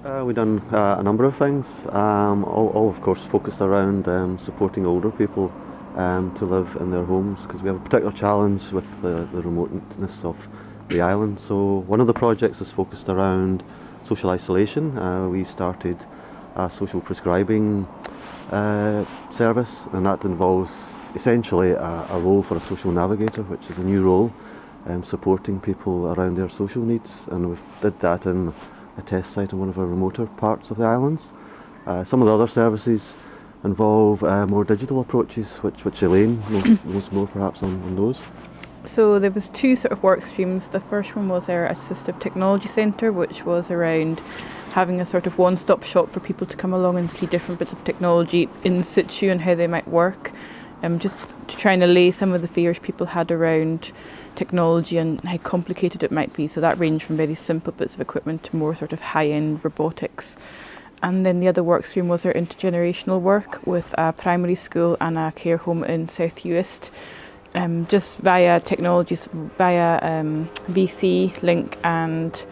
We've done a number of things, all of course focused around supporting older people to live in their homes, because we have a particular challenge with the remoteness of the island. So one of the projects is focused around social isolation. We started a social prescribing service, and that involves essentially a role for a social navigator, which is a new role supporting people around their social needs, and we did that in a test site in one of our remoter parts of the islands. Some of the other services involve more digital approaches, which Elaine knows more perhaps on those. So there was two sort of work streams. The first one was our Assistive Technology Centre, which was around having a sort of one-stop shop for people to come along and see different bits of technology in situ and how they might work. Just to try and allay some of the fears people had around technology and how complicated it might be. So that ranged from very simple bits of equipment to more sort of high-end robotics. And then the other work stream was our intergenerational work with a primary school and a care home in South Uist, just via technologies, via VC, Link and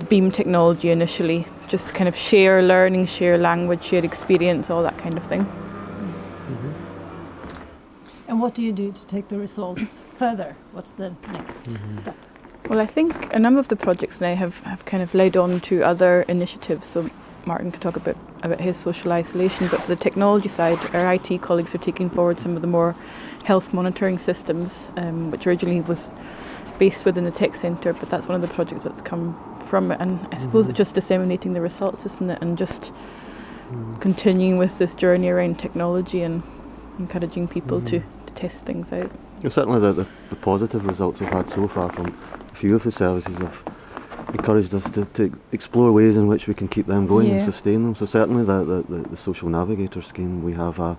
Beam technology initially, just to kind of share learning, share language, share experience, all that kind of thing. Mm-hmm. And what do you do to take the results further? What's the next step? Well, I think a number of the projects now have kind of led on to other initiatives. So Martin can talk about his social isolation, but for the technology side, our IT colleagues are taking forward some of the more health monitoring systems, which originally was based within the tech centre, but that's one of the projects that's come from it. And I suppose it's just disseminating the results, isn't it? And just continuing with this journey around technology and encouraging people to test things out. Certainly the positive results we've had so far from a few of the services have encouraged us to explore ways in which we can keep them going and sustain them. So certainly the Social Navigator scheme, we have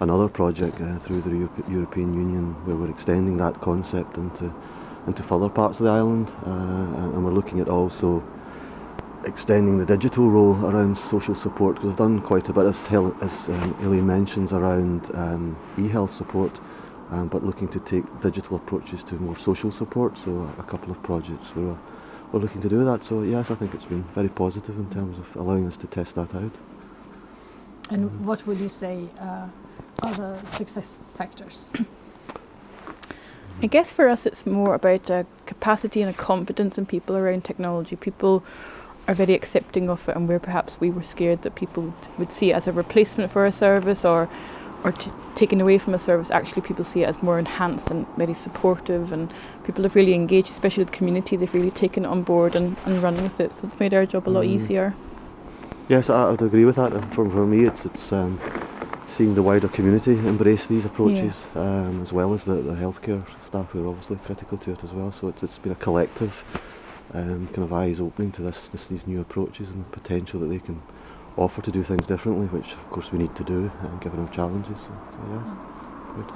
another project through the European Union where we're extending that concept into further parts of the island, and we're looking at also extending the digital role around social support, because we've done quite a bit, as Elaine mentions, around e-health support, but looking to take digital approaches to more social support. So a couple of projects where we're looking to do that. So yes, I think it's been very positive in terms of allowing us to test that out. And what would you say are the success factors? I guess for us it's more about a capacity and a confidence in people around technology. People are very accepting of it, and where perhaps we were scared that people would see it as a replacement for a service or taken away from a service, actually people see it as more enhanced and very supportive, and people have really engaged, especially the community. They've really taken it on board and run with it, so it's made our job a lot easier. Yes, I would agree with that. For me it's seeing the wider community embrace these approaches, as well as the healthcare staff who are obviously critical to it as well. So it's been a collective kind of eyes opening to these new approaches and the potential that they can offer to do things differently, which of course we need to do, given our challenges. So yes, good.